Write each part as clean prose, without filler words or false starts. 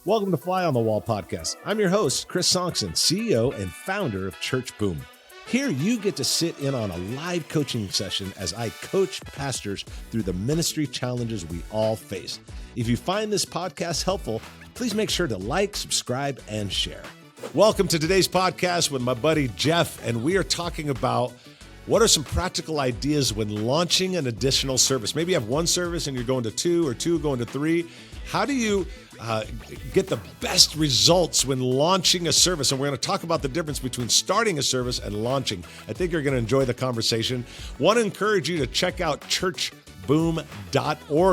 Welcome to Fly on the Wall podcast. I'm your host, Chris Sonksen, CEO and founder of Church Boom. Here you get to sit in on a live coaching session as I coach pastors through the ministry challenges we all face. If you find this podcast helpful, please make sure to like, subscribe, and share. Welcome to today's podcast with my buddy Jeff, and we are talking about what are some practical ideas when launching an additional service. Maybe you have one service and you're going to two, or two going to three. How do you get the best results when launching a service? And we're going to talk about the difference between starting a service and launching. I think you're going to enjoy the conversation. Want to encourage you to check out churchboom.org.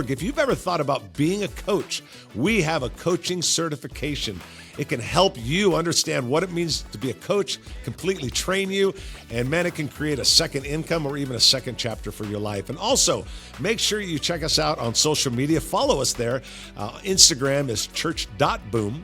If you've ever thought about being a coach, we have a coaching certification. It can help you understand what it means to be a coach, completely train you, and man, it can create a second income or even a second chapter for your life. And also, make sure you check us out on social media. Follow us there. Instagram is church.boom.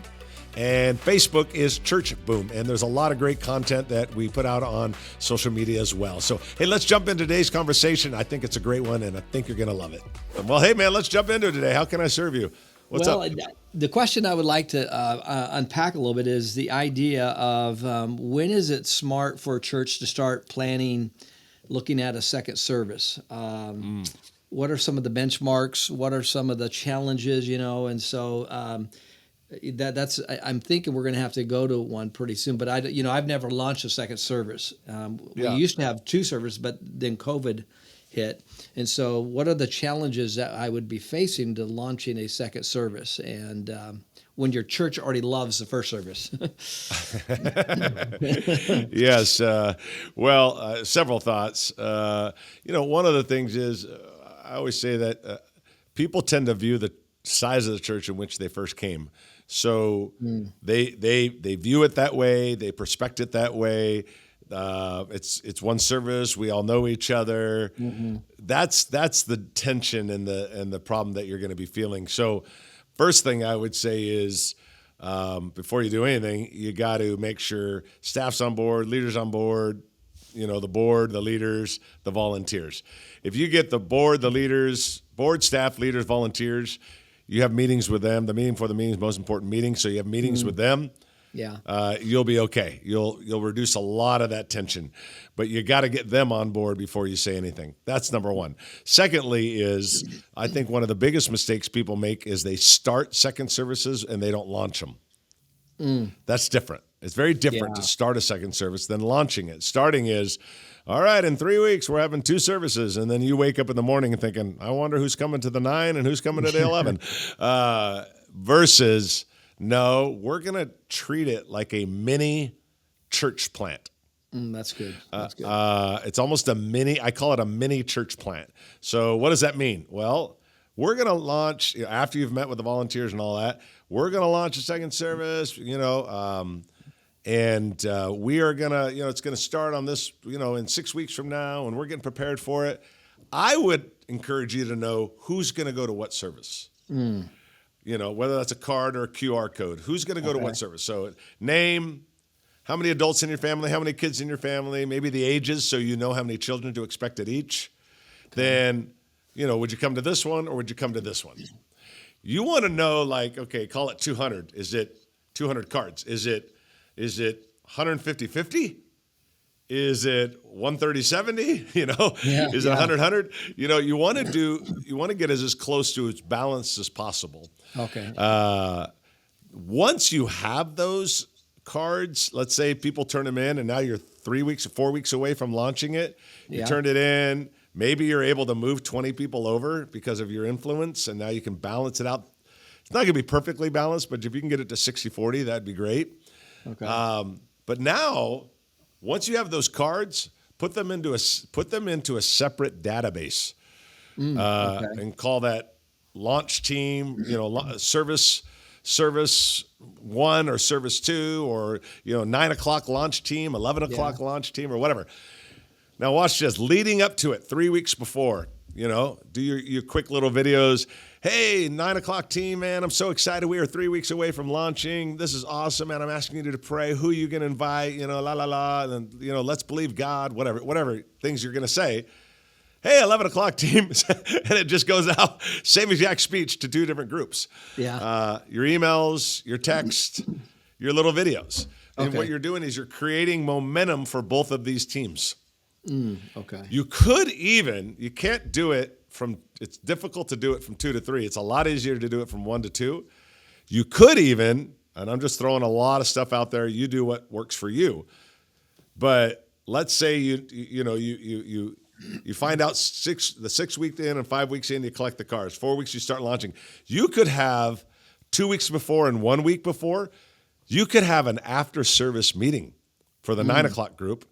And Facebook is Church Boom. And there's a lot of great content that we put out on social media as well. So, hey, let's jump into today's conversation. I think it's a great one, and I think you're going to love it. Well, hey, man, let's jump into it today. How can I serve you? What's up? The question I would like to unpack a little bit is the idea of when is it smart for a church to start planning, looking at a second service? What are some of the benchmarks? What are some of the challenges, And so I'm thinking we're going to have to go to one pretty soon. But I've never launched a second service. We used to have two services, but then COVID hit. And so what are the challenges that I would be facing to launching a second service? And when your church already loves the first service. Yes. Several thoughts. One of the things is I always say that people tend to view the size of the church in which they first came. So they view it that way. They perspect it that way. It's one service. We all know each other. Mm-hmm. That's the tension and the problem that you're going to be feeling. So, first thing I would say is before you do anything, you got to make sure staff's on board, leaders on board. The board, the leaders, the volunteers. If you get the board, the leaders, board, staff, leaders, volunteers, you have meetings with them. The meeting for the meeting is the most important meeting. So you have meetings with them. Yeah, you'll be okay. You'll reduce a lot of that tension, but you got to get them on board before you say anything. That's number one. Secondly is I think one of the biggest mistakes people make is they start second services and they don't launch them. That's different. It's very different to start a second service than launching it. Starting is, all right, in 3 weeks, we're having two services. And then you wake up in the morning and thinking, I wonder who's coming to the 9 and who's coming to the 11. Versus, no, we're going to treat it like a mini church plant. That's good. It's almost I call it a mini church plant. So what does that mean? Well, we're going to launch, after you've met with the volunteers and all that, we're going to launch a second service, and we are going to, it's going to start on this, in 6 weeks from now, and we're getting prepared for it. I would encourage you to know who's going to go to what service. Whether that's a card or a QR code. Who's going to go to what service? So name, how many adults in your family, how many kids in your family, maybe the ages so you know how many children to expect at each. Okay. Then, would you come to this one or would you come to this one? You want to know, call it 200. Is it 200 cards? Is it 150-50? Is it 130-70? Is it 100-100? You want to get as close to as balanced as possible. Okay. Once you have those cards, let's say people turn them in and now you're 4 weeks away from launching it. You turned it in. Maybe you're able to move 20 people over because of your influence, and now you can balance it out. It's not going to be perfectly balanced, but if you can get it to 60-40, that'd be great. Okay. But now, once you have those cards, put them into a separate database, and call that launch team. Service 1 or service 2, or 9 o'clock launch team, 11 o'clock launch team, or whatever. Now watch this. Leading up to it, 3 weeks before, do your quick little videos. Hey, 9 o'clock team, man, I'm so excited. We are 3 weeks away from launching. This is awesome, man. I'm asking you to pray. Who you going to invite? La, la, la. And, let's believe God, whatever things you're going to say. hey, 11 o'clock team, and it just goes out, same exact speech to 2 different groups. Yeah. Your emails, your text, your little videos. And Okay. what you're doing is you're creating momentum for both of these teams. Okay. You could even, you can't do it from, it's difficult to do it from 2 to 3. It's a lot easier to do it from 1 to 2. You could even, and I'm just throwing a lot of stuff out there, you do what works for you. But let's say you find out the 6 week in and 5 weeks in, you collect the cars. 4 weeks, you start launching. You could have 2 weeks before and 1 week before, you could have an after service meeting for the 9 o'clock group.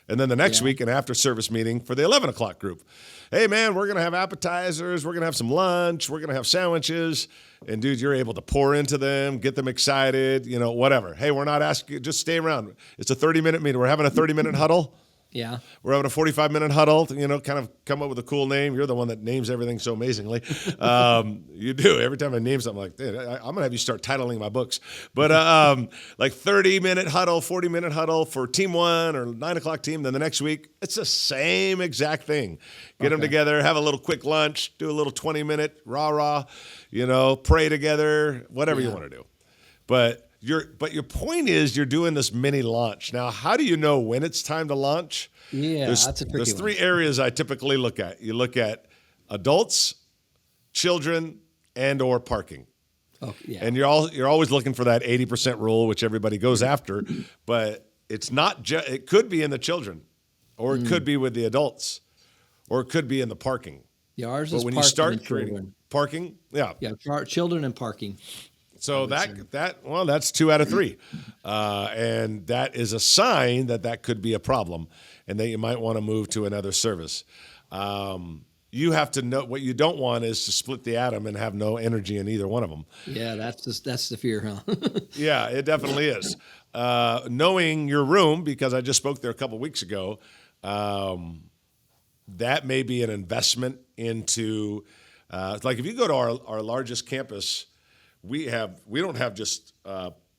And then the next week, an after service meeting for the 11 o'clock group. Hey, man, we're going to have appetizers. We're going to have some lunch. We're going to have sandwiches. And, dude, you're able to pour into them, get them excited, whatever. Hey, we're not asking, just stay around. It's a 30-minute meeting. We're having a 30-minute huddle. Yeah. We're having a 45-minute huddle, kind of come up with a cool name. You're the one that names everything so amazingly. You do. Every time I name something, I'm like, dude, I'm going to have you start titling my books. But like 30-minute huddle, 40-minute huddle for team 1 or 9 o'clock team. Then the next week, it's the same exact thing. Get them together, have a little quick lunch, do a little 20-minute rah-rah, pray together, whatever you want to do. But your point is you're doing this mini launch. Now, how do you know when it's time to launch? Yeah, that's a tricky one. There's 3 areas I typically look at. You look at adults, children, and or parking. Oh, yeah. And you're always looking for that 80% rule, which everybody goes after. But it's not it could be in the children, or it could be with the adults, or it could be in the parking. Yeah, ours but is when parking you start and creating children. parking, yeah. Yeah, children and parking. So that's 2 out of 3. And that is a sign that could be a problem and that you might want to move to another service. You have to know what you don't want is to split the atom and have no energy in either one of them. Yeah, that's the fear, huh? Yeah, it definitely is. Knowing your room, because I just spoke there a couple weeks ago, that may be an investment into, like if you go to our largest campus, we don't have just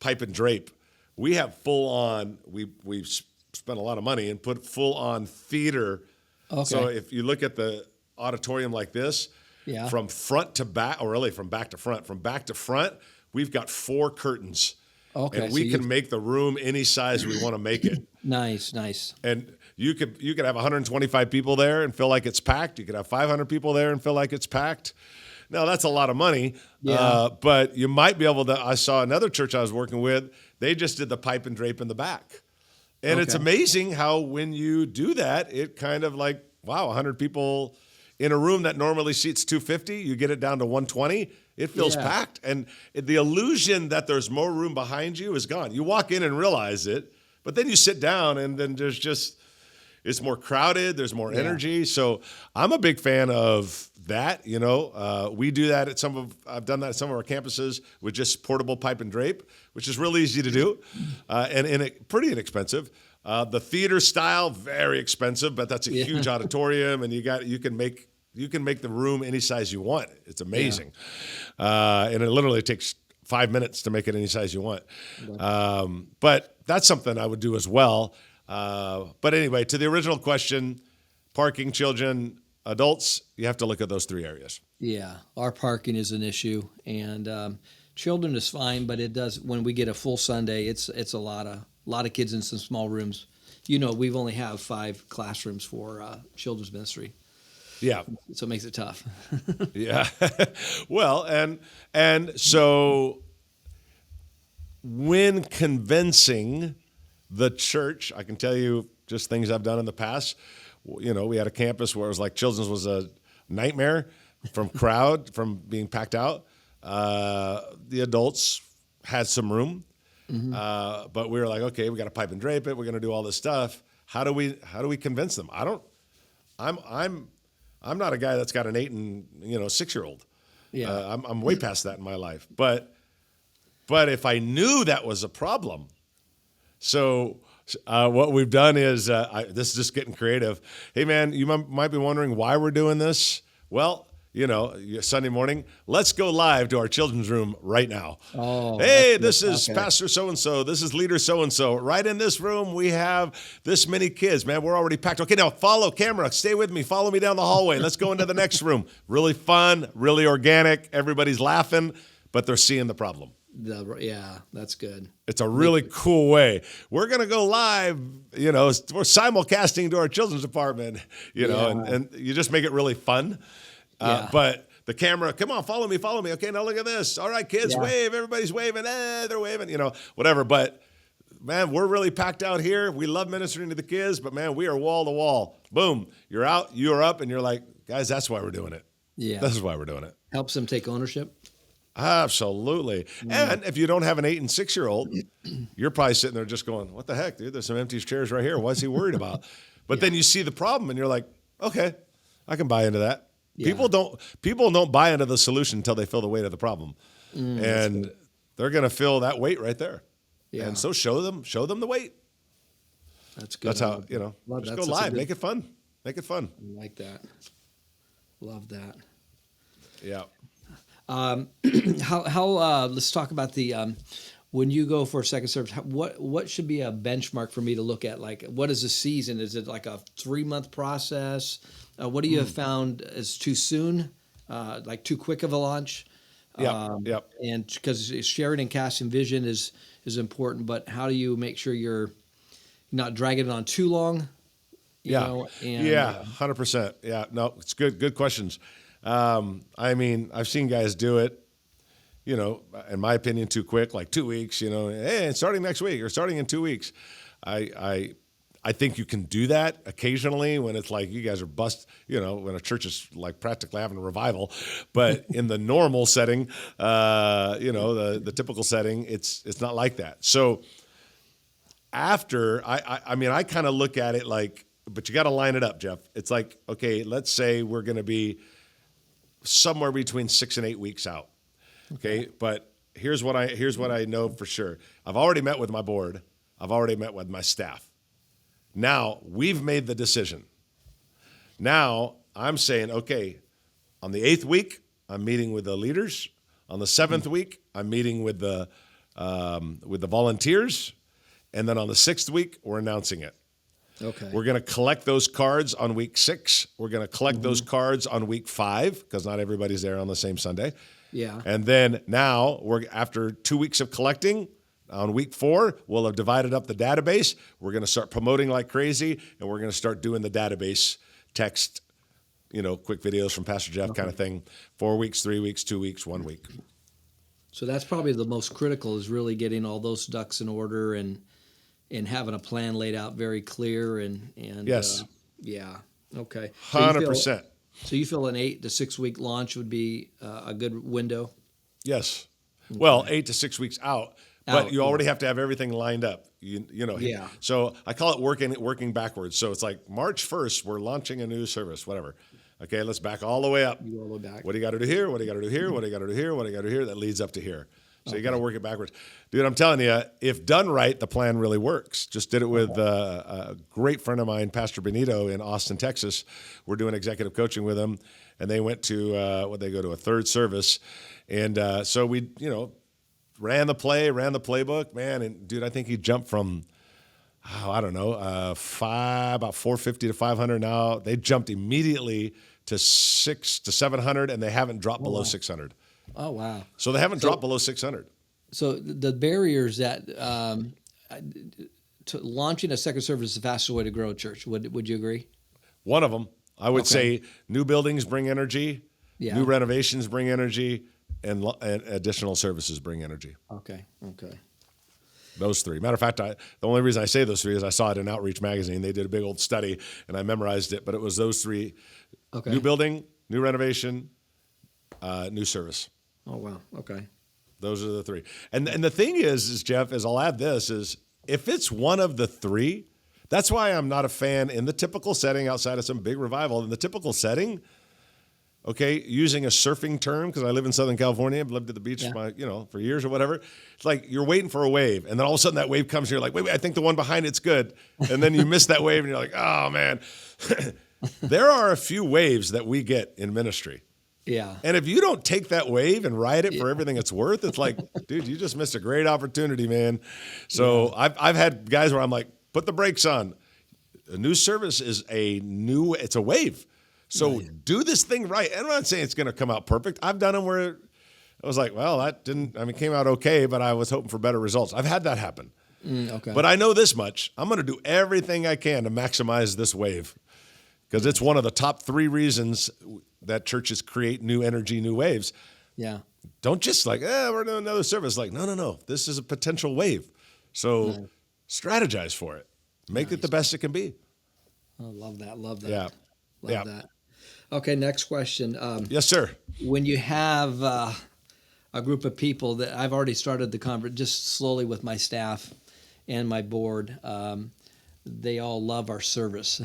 pipe and drape. We have full on. We've spent a lot of money and put full on theater. Okay. So if you look at the auditorium like this, from front to back, or really from back to front, we've got 4 curtains. Okay. And we can make the room any size we want to make it. Nice. And you could have 125 people there and feel like it's packed. You could have 500 people there and feel like it's packed. Now, that's a lot of money, but you might be able to. I saw another church I was working with. They just did the pipe and drape in the back. And it's amazing how when you do that, it kind of like, wow, 100 people in a room that normally seats 250, you get it down to 120. It feels packed. And the illusion that there's more room behind you is gone. You walk in and realize it, but then you sit down and then there's just, it's more crowded. There's more energy. So I'm a big fan of that. We do that I've done that at some of our campuses with just portable pipe and drape, which is really easy to do and pretty inexpensive. The theater style, very expensive, but that's a huge auditorium, and you can make the room any size you want. It's amazing, and it literally takes 5 minutes to make it any size you want. But that's something I would do as well. But anyway, to the original question, parking, children, adults, you have to look at those 3 areas. Yeah, our parking is an issue, and children is fine, but it does when we get a full Sunday. It's a lot of kids in some small rooms. We've only have 5 classrooms for children's ministry. Yeah, so it makes it tough. Yeah, well, and so when convincing the church, I can tell you just things I've done in the past. We had a campus where it was like children's was a nightmare from being packed out. The adults had some room, but we were like, okay, we got to pipe and drape it. We're going to do all this stuff. How do we convince them? I'm not a guy that's got an 8 and 6-year-old. Yeah, I'm way past that in my life. But if I knew that was a problem, so what we've done is this is just getting creative. Hey man, you might be wondering why we're doing this. Well, Sunday morning, let's go live to our children's room right now. Oh, hey, this is Pastor so-and-so. This is leader so-and-so. Right in this room, we have this many kids. Man, we're already packed. Okay, now follow camera. Stay with me. Follow me down the hallway. Let's go into the next room. Really fun, really organic. Everybody's laughing, but they're seeing the problem. Yeah, that's good. It's a really cool way. We're going to go live, we're simulcasting to our children's department, and you just make it really fun. But the camera, come on, follow me. Okay, now look at this. All right, kids, wave. Everybody's waving. They're waving, whatever. But, man, we're really packed out here. We love ministering to the kids, but, man, we are wall to wall. Boom. You're out, you're up, and you're like, guys, that's why we're doing it. Yeah. This is why we're doing it. Helps them take ownership. Absolutely. And if you don't have an 8 and 6-year-old, you're probably sitting there just going, what the heck, dude? There's some empty chairs right here. What's he worried about? But then you see the problem and you're like, okay, I can buy into that. Yeah. People don't buy into the solution until they feel the weight of the problem. And they're going to feel that weight right there. Yeah. And so show them the weight. That's good. That's how, just go live, make it fun. Make it fun. I like that. Love that. Yeah. Let's talk about the when you go for a second service. What should be a benchmark for me to look at? Like, what is a season? Is it like a 3-month process? What do you have found is too soon, like too quick of a launch? Yep. And because sharing and casting vision is important, but how do you make sure you're not dragging it on too long? You know, and, 100%. Yeah, no, it's good questions. I've seen guys do it, in my opinion, too quick, like 2 weeks, hey, starting next week or starting in 2 weeks. I think you can do that occasionally when it's like you guys are when a church is like practically having a revival. But in the normal setting, the typical setting, it's not like that. So after, I kind of look at it like, but you got to line it up, Jeff. It's like, okay, let's say we're going to be somewhere between 6 and 8 weeks out. Okay. But here's what I know for sure. I've already met with my board. I've already met with my staff. Now we've made the decision. Now I'm saying, okay, on the 8th week, I'm meeting with the leaders. On the 7th week, I'm meeting with the volunteers. And then on the 6th week, we're announcing it. Okay. We're going to collect those cards on week 6. We're going to collect those cards on week 5 because not everybody's there on the same Sunday. Yeah. And then now after 2 weeks of collecting, on week 4, we'll have divided up the database. We're going to start promoting like crazy, and we're going to start doing the database text, quick videos from Pastor Jeff kind of thing. 4 weeks, 3 weeks, 2 weeks, 1 week. So that's probably the most critical is really getting all those ducks in order and having a plan laid out very clear and yes. Yeah. Okay. 100%. So you feel an 8 to 6 week launch would be a good window? Yes. Okay. Well, 8 to 6 weeks out. But you already have to have everything lined up, Yeah. So I call it working backwards. So it's like March 1st, we're launching a new service, whatever. Okay, let's back all the way up. You go all the way back. What do you got to do here? What do you got to do here? What do you got to do here? What do you got to do here? That leads up to here. So you got to work it backwards. Dude, I'm telling you, if done right, the plan really works. Just did it with a great friend of mine, Pastor Benito in Austin, Texas. We're doing executive coaching with him, and they went to, they go to a third service. And so we, ran the playbook, man. And dude, I think he jumped from, about 450 to 500 now. They jumped immediately to 600 to 700, and they haven't dropped below 600. Oh, wow. So they haven't dropped below 600. So the barriers that to launching a second service is the fastest way to grow a church. Would you agree? One of them. I would say new buildings bring energy, new renovations bring energy, and additional services bring energy. Okay. Those 3. Matter of fact, the only reason I say those 3 is I saw it in Outreach Magazine. They did a big old study, and I memorized it, but it was those 3. Okay. New building, new renovation, new service. Oh, wow. Okay. Those are the 3. And the thing is Jeff, I'll add this, is if it's one of the 3, that's why I'm not a fan in the typical setting outside of some big revival. In the typical setting, okay, using a surfing term, because I live in Southern California, I've lived at the beach for years or whatever. It's like you're waiting for a wave, and then all of a sudden that wave comes, and you're like, wait, I think the one behind it's good. And then you miss that wave, and you're like, oh, man. There are a few waves that we get in ministry. Yeah. And if you don't take that wave and ride it for everything it's worth, it's like, dude, you just missed a great opportunity, man. So I've had guys where I'm like, put the brakes on. A new service is it's a wave. So do this thing right. And I'm not saying it's going to come out perfect. I've done them where I was like, well, came out okay, but I was hoping for better results. I've had that happen. Okay. But I know this much. I'm going to do everything I can to maximize this wave because it's one of the top 3 reasons that churches create new energy, new waves. Yeah. Don't just like, we're doing another service. Like, no. This is a potential wave. So strategize for it. Make it the best it can be. I love that. Love that. Yeah. Love that. Okay, next question. Yes, sir. When you have a group of people that I've already started the conference just slowly with my staff and my board, they all love our service.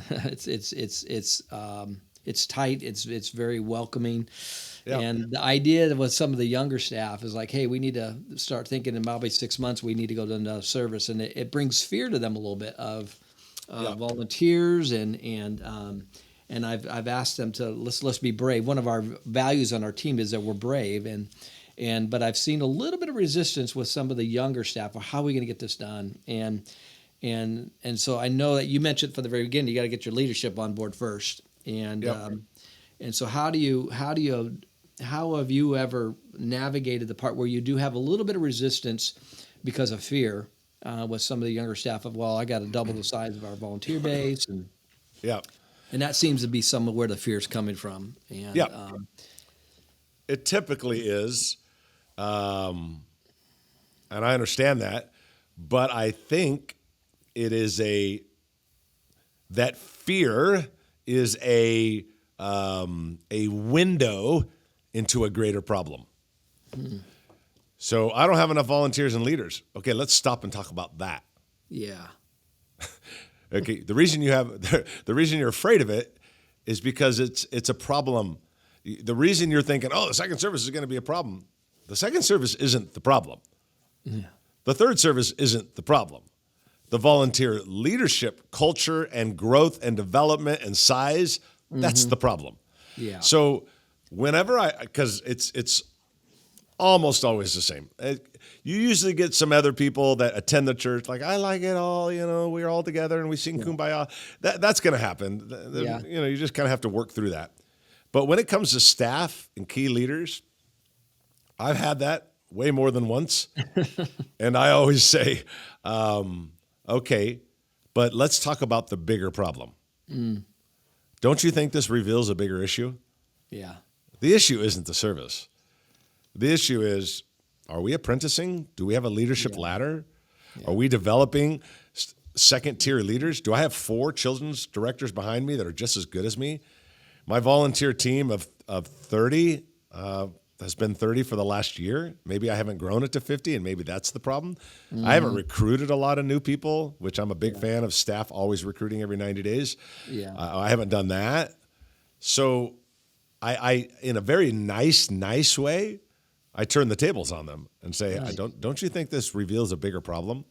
It's tight. It's very welcoming. Yeah. And the idea with some of the younger staff is like, hey, we need to start thinking in probably 6 months, we need to go to another service. And it brings fear to them a little bit of volunteers and I've asked them to let's be brave. One of our values on our team is that we're brave but I've seen a little bit of resistance with some of the younger staff. Well, how are we going to get this done? And so I know that you mentioned from the very beginning, you got to get your leadership on board first. And so how have you ever navigated the part where you do have a little bit of resistance because of fear with some of the younger staff of, well, I got to double the size of our volunteer base and that seems to be some of where the fear is coming from. And it typically is, and I understand that, but I think it is that fear is a window into a greater problem. So I don't have enough volunteers and leaders. Okay, let's stop and talk about that. Yeah. Okay, the reason you're afraid of it is because it's a problem. The reason you're thinking, the second service is going to be a problem. The second service isn't the problem. Yeah. The third service isn't the problem. The volunteer leadership, culture, and growth and development and size, that's the problem. Yeah. So whenever because it's almost always the same. You usually get some other people that attend the church, like, I like it all, we're all together and we sing Kumbaya. That's going to happen. You just kind of have to work through that. But when it comes to staff and key leaders, I've had that way more than once. And I always say, okay, but let's talk about the bigger problem. Don't you think this reveals a bigger issue? Yeah. The issue isn't the service. The issue is, are we apprenticing? Do we have a leadership ladder? Yeah. Are we developing second-tier leaders? Do I have 4 children's directors behind me that are just as good as me? My volunteer team of 30 has been 30 for the last year. Maybe I haven't grown it to 50, and maybe that's the problem. I haven't recruited a lot of new people, which I'm a big fan of staff always recruiting every 90 days. Yeah. I haven't done that. So I in a very nice way, I turn the tables on them and say, don't you think this reveals a bigger problem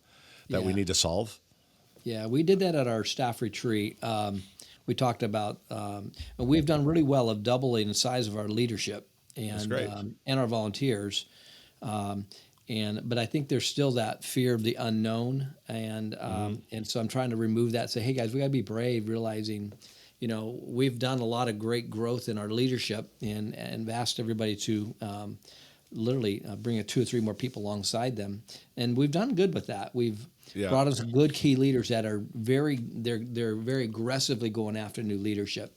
that we need to solve? Yeah, we did that at our staff retreat. We talked about, and we've done really well of doubling the size of our leadership and our volunteers. But I think there's still that fear of the unknown, and so I'm trying to remove that. Say, hey guys, we got to be brave, realizing, we've done a lot of great growth in our leadership, and asked everybody to literally bring 2 or 3 more people alongside them, and we've done good with that. We've brought us good key leaders that are they're very aggressively going after new leadership.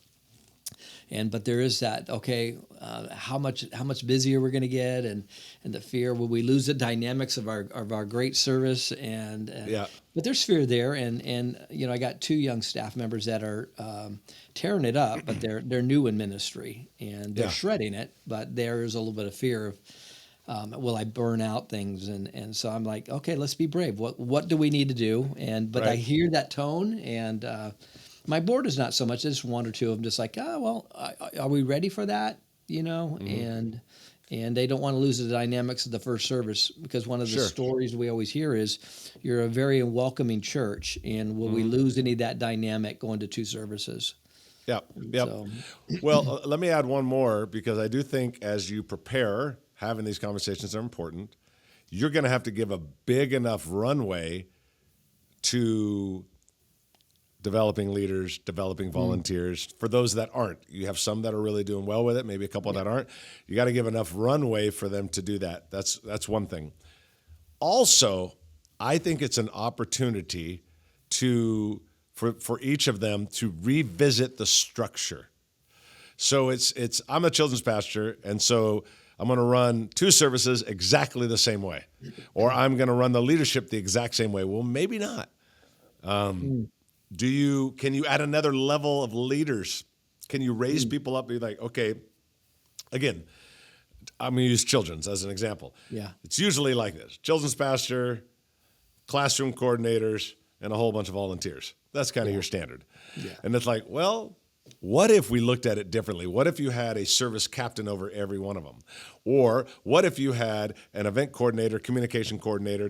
But there is that, how much busier we're going to get, and the fear, will we lose the dynamics of our great service, but there's fear there, and I got 2 young staff members that are tearing it up, but they're new in ministry and they're shredding it, but there is a little bit of fear of will I burn out things, and so I'm like, okay, let's be brave. What do we need to do? But I hear that tone, and my board is not so much. There's 1 or 2 of them just like, are we ready for that? And they don't want to lose the dynamics of the first service, because one of the stories we always hear is you're a very welcoming church, and will we lose any of that dynamic going to 2 services? Yep. Yep. So, Well, let me add one more because I do think as you prepare, having these conversations are important. You're going to have to give a big enough runway to developing leaders, developing volunteers. For those that aren't, you have some that are really doing well with it, maybe a couple that aren't. You got to give enough runway for them to do that. That's one thing. Also, I think it's an opportunity for each of them to revisit the structure. So it's I'm a children's pastor, and so I'm going to run 2 services exactly the same way, or I'm going to run the leadership the exact same way. Well, maybe not. Can you add another level of leaders? Can you raise people up? Be like, okay, again, I'm going to use children's as an example. Yeah. It's usually like this: children's pastor, classroom coordinators, and a whole bunch of volunteers. That's kind of your standard. Yeah. And it's like, well, what if we looked at it differently? What if you had a service captain over every one of them? Or what if you had an event coordinator, communication coordinator,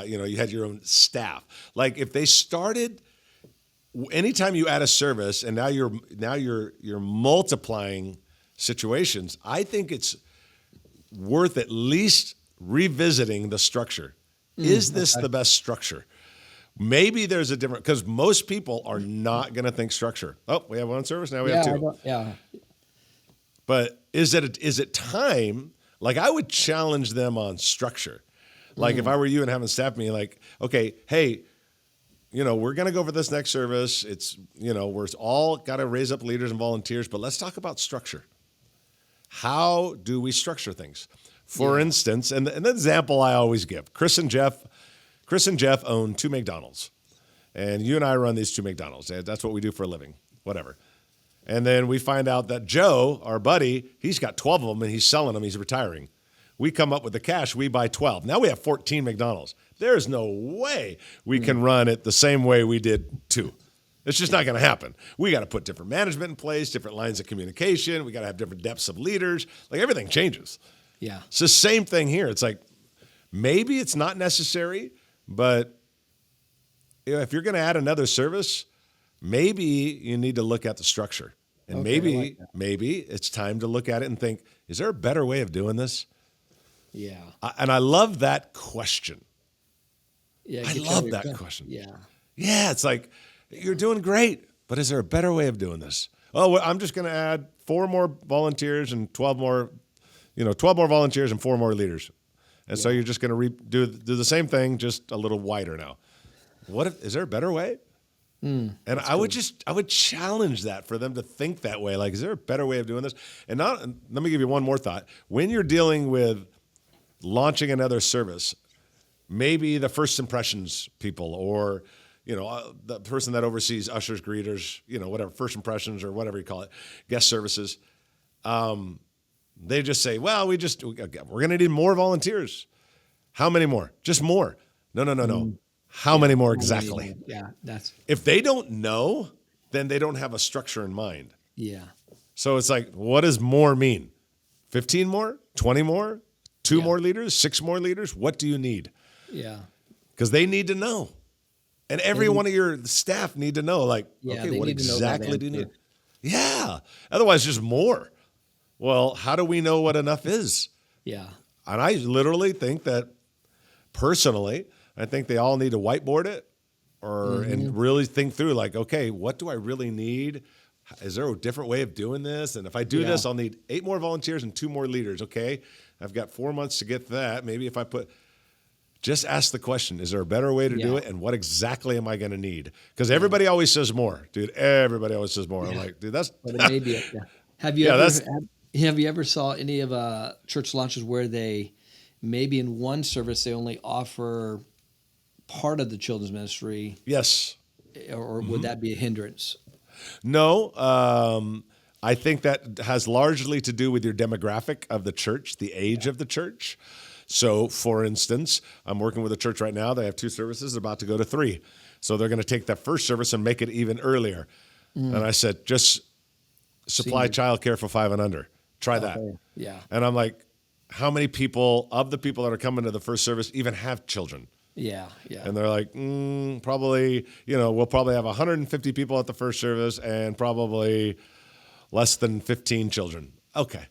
you had your own staff. Like if they started, anytime you add a service and now you're multiplying situations, I think it's worth at least revisiting the structure. Is this the best structure? Maybe there's a different, because most people are not going to think structure. Oh, we have one service, now we have 2. But is it time? Like I would challenge them on structure. Like if I were you and having staff meeting, like, okay, hey, we're going to go for this next service. It's, we're all got to raise up leaders and volunteers, but let's talk about structure. How do we structure things? For instance, and the example I always give, Chris and Jeff own 2 McDonald's, and you and I run these 2 McDonald's. That's what we do for a living, whatever. And then we find out that Joe, our buddy, he's got 12 of them and he's selling them. He's retiring. We come up with the cash. We buy 12. Now we have 14 McDonald's. There's no way we can run it the same way we did 2. It's just not going to happen. We got to put different management in place, different lines of communication. We got to have different depths of leaders. Like everything changes. Yeah. It's the same thing here. It's like maybe it's not necessary. But if you're going to add another service, maybe you need to look at the structure. And maybe it's time to look at it and think, is there a better way of doing this? Yeah. And I love that question. Yeah. I love that question. Yeah. Yeah, it's like, you're doing great, but is there a better way of doing this? Oh, well, I'm just going to add 4 more volunteers and 12 more volunteers and 4 more leaders. And so you're just going to do the same thing, just a little wider now. Is there a better way? And I would challenge that for them to think that way. Like, is there a better way of doing this? And let me give you one more thought. When you're dealing with launching another service, maybe the first impressions people or, the person that oversees ushers, greeters, whatever, first impressions or whatever you call it, guest services, they just say, well, we're going to need more volunteers. How many more? Just more. No. How many more exactly? Yeah, if they don't know, then they don't have a structure in mind. Yeah. So it's like, what does more mean? 15 more? 20 more? 2 more leaders? 6 more leaders? What do you need? Yeah. Because they need to know. And every one of your staff need to know, like, okay, what exactly do you need? Yeah. Otherwise, just more. Well, how do we know what enough is? Yeah. And I literally think that, personally, I think they all need to whiteboard it and really think through, like, okay, what do I really need? Is there a different way of doing this? And if I do this, I'll need 8 more volunteers and 2 more leaders. Okay, I've got 4 months to get that. Maybe if I just ask the question, is there a better way to do it? And what exactly am I going to need? Because everybody always says more, dude. Everybody always says more. I'm like, dude, that's... But it may be it. Yeah. Have you ever saw any of church launches where they maybe in one service they only offer part of the children's ministry? Yes. Or would that be a hindrance? No. I think that has largely to do with your demographic of the church, the age of the church. So, for instance, I'm working with a church right now. They have 2 services. They're about to go to 3. So they're going to take that first service and make it even earlier. And I said, just supply childcare for 5 and under. Try that. Yeah. And I'm like, how many people, of the people that are coming to the first service, even have children? Yeah, yeah. And they're like, probably, we'll probably have 150 people at the first service and probably less than 15 children. Okay.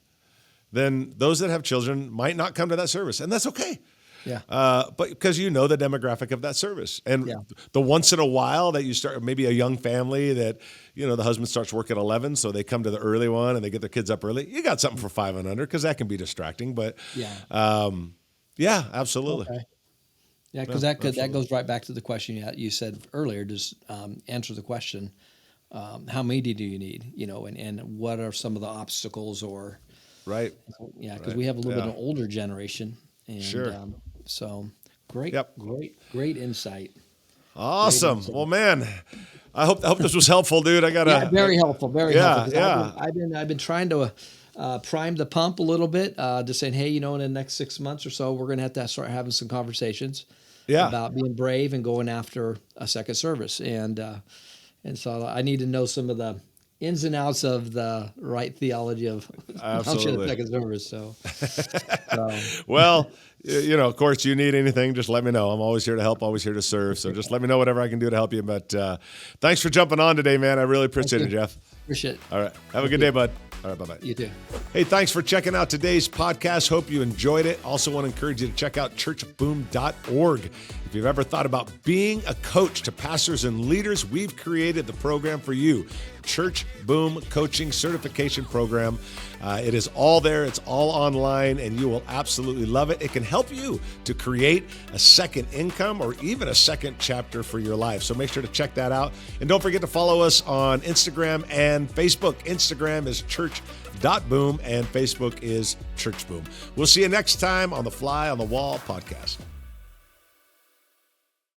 Then those that have children might not come to that service, and that's okay. Yeah. But because the demographic of that service. And the once in a while that you start, maybe a young family that, the husband starts work at 11, so they come to the early one and they get their kids up early. You got something for 5 and under, because that can be distracting. But yeah, absolutely. Okay. Yeah, because that goes right back to the question you said earlier. Just answer the question: how many do you need? And what are some of the obstacles? Or right? Yeah, because we have a little bit of an older generation, and sure. So great, Yep. great insight. Awesome. Great insight. Well, man, I hope this was helpful, dude. I gotta. Yeah, very helpful. Very helpful. Yeah. I've been trying to prime the pump a little bit, just saying, hey, in the next 6 months or so, we're gonna have to start having some conversations. Yeah. About being brave and going after a second service, and so I need to know some of the ins and outs of the right theology of launching a second service. So. Well, of course, you need anything, just let me know. I'm always here to help, always here to serve. So just let me know whatever I can do to help you. But thanks for jumping on today, man. I really appreciate it, Jeff. Appreciate it. All right. Have a good day, bud. All right, bye-bye. You too. Hey, thanks for checking out today's podcast. Hope you enjoyed it. Also want to encourage you to check out churchboom.org. If you've ever thought about being a coach to pastors and leaders, we've created the program for you, Church Boom Coaching Certification Program. It is all there. It's all online, and you will absolutely love it. It can help you to create a second income or even a second chapter for your life. So make sure to check that out. And don't forget to follow us on Instagram and Facebook. Instagram is church.boom and Facebook is Church Boom. We'll see you next time on the Fly on the Wall podcast.